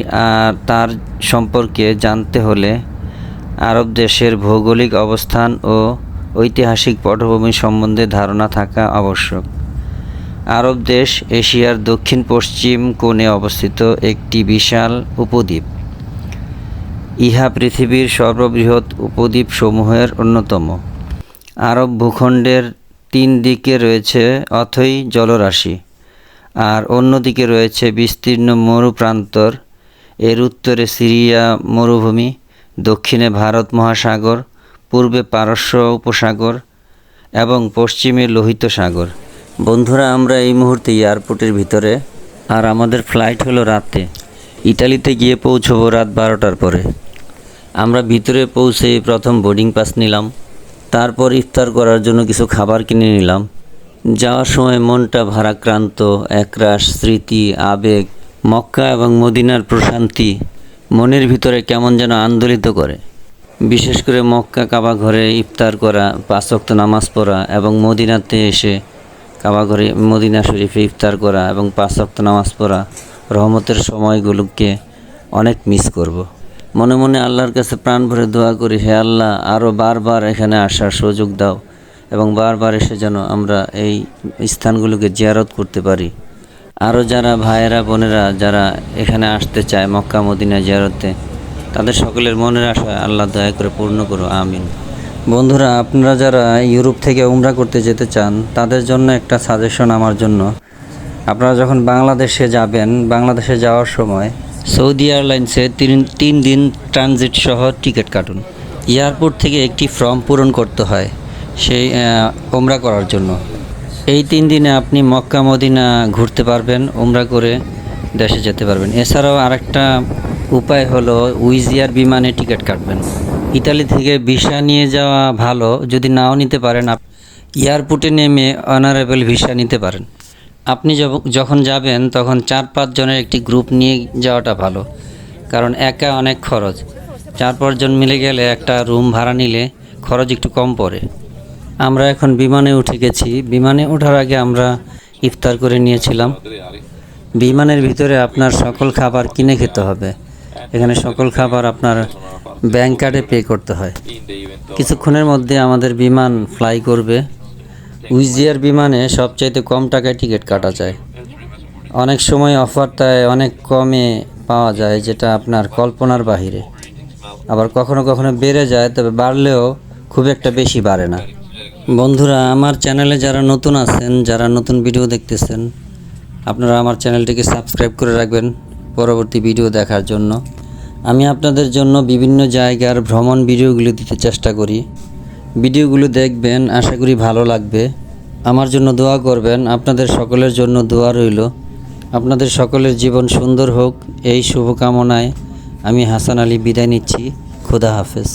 তার সম্পর্কে জানতে হলে আরব দেশের ভৌগোলিক অবস্থান ও ঐতিহাসিক পটভূমি সম্বন্ধে ধারণা থাকা আবশ্যক। আরব দেশ এশিয়ার দক্ষিণ পশ্চিম কোণে অবস্থিত একটি বিশাল উপদ্বীপ। ইহা পৃথিবীর সর্ববৃহৎ উপদ্বীপ সমূহের অন্যতম। আরব ভূখণ্ডের 3 দিকে রয়েছে অথই জলরাশি, আর অন্যদিকে রয়েছে বিস্তীর্ণ মরুপ্রান্তর। এর উত্তরে সিরিয়া মরুভূমি, দক্ষিণে ভারত মহাসাগর, পূর্বে পারস্য উপসাগর এবং পশ্চিমে লোহিত সাগর। বন্ধুরা, আমরা এই মুহূর্তে এয়ারপোর্টের ভিতরে, আর আমাদের ফ্লাইট হলো রাতে। ইতালিতে গিয়ে পৌঁছবো রাত 12টার পরে। আমরা ভিতরে পৌঁছে প্রথম বোর্ডিং পাস নিলাম, তারপর ইফতার করার জন্য কিছু খাবার কিনে নিলাম। যাওয়ার সময় মনটা ভারাক্রান্ত, একরাশ স্মৃতি, আবেগ, মক্কা এবং মদিনার প্রশান্তি মনের ভিতরে কেমন যেন আন্দোলিত করে। বিশেষ করে মক্কা কাবা ঘরে ইফতার করা, 5 ওয়াক্ত নামাজ পড়া এবং মদিনাতে এসে কাবা ঘরে মদিনা শরীফে ইফতার করা এবং 5 ওয়াক্ত নামাজ পড়া, রহমতের সময়গুলোকে অনেক মিস করব। মনে মনে আল্লাহর কাছে প্রাণ ভরে দোয়া করি, হে আল্লাহ আরও বারবার এখানে আসার সুযোগ দাও এবং বারবার এসে যেন আমরা এই স্থানগুলোকে জিয়ারত করতে পারি। আরও যারা ভাইয়েরা বোনেরা যারা এখানে আসতে চায় মক্কা মদিনা জিয়ারতে, তাদের সকলের মনের আশা আল্লাহ দয়া করে পূর্ণ করো, আমিন। বন্ধুরা, আপনারা যারা ইউরোপ থেকে উমরা করতে যেতে চান তাদের জন্য একটা সাজেশন আমার জন্য। আপনারা যখন বাংলাদেশে যাবেন, বাংলাদেশে যাওয়ার সময় সৌদি এয়ারলাইন্সে 3 দিন ট্রানজিট সহ টিকিট কাটুন। এয়ারপোর্ট থেকে একটি ফর্ম পূরণ করতে হয় সেই উমরা করার জন্য। এই 3 দিনে আপনি মক্কা মদিনা ঘুরতে পারবেন, উমরা করে দেশে যেতে পারবেন। এছাড়াও আরেকটা উপায় হলো উইজ এয়ার বিমানে টিকিট কাটবেন। ইতালি থেকে ভিসা নিয়ে যাওয়া ভালো, যদি নাও নিতে পারেন এয়ারপোর্টে নেমে অনারেবল ভিসা নিতে পারেন। আপনি যখন যাবেন তখন 4-5 জনের একটি গ্রুপ নিয়ে যাওয়াটা ভালো, কারণ একা অনেক খরচ। 4-5 জন মিলে গেলে একটা রুম ভাড়া নিলে খরচ একটু কম পড়ে। আমরা এখন বিমানে উঠে গেছি। বিমানে ওঠার আগে আমরা ইফতার করে নিয়েছিলাম। বিমানের ভিতরে আপনার সকল খাবার কিনে খেতে হবে। এখানে সকল খাবার আপনার ব্যাংক কার্ডে পে করতে হয়। কিছুক্ষণের মধ্যে আমাদের বিমান ফ্লাই করবে। উইজ এয়ার বিমানে সবচাইতে কম টাকায় টিকিট কাটা যায়। অনেক সময় অফার তাই অনেক কমে পাওয়া যায়, যেটা আপনার কল্পনার বাহিরে। আবার কখনো কখনো বেড়ে যায়, তবে বাড়লেও খুব একটা বেশি বাড়ে না। বন্ধুরা, আমার চ্যানেলে যারা নতুন আছেন, যারা নতুন ভিডিও দেখতেছেন, আপনারা আমার চ্যানেলটিকে সাবস্ক্রাইব করে রাখবেন পরবর্তী ভিডিও দেখার জন্য। আমি আপনাদের জন্য বিভিন্ন জায়গার ভ্রমণ ভিডিওগুলো দিতে চেষ্টা করি। ভিডিওগুলো দেখবেন, আশা করি ভালো লাগবে। আমার জন্য দোয়া করবেন। আপনাদের সকলের জন্য দোয়া রইল। আপনাদের সকলের জীবন সুন্দর হোক, এই শুভকামনায় আমি হাসান আলী বিদায় নিচ্ছি। খোদা হাফেজ।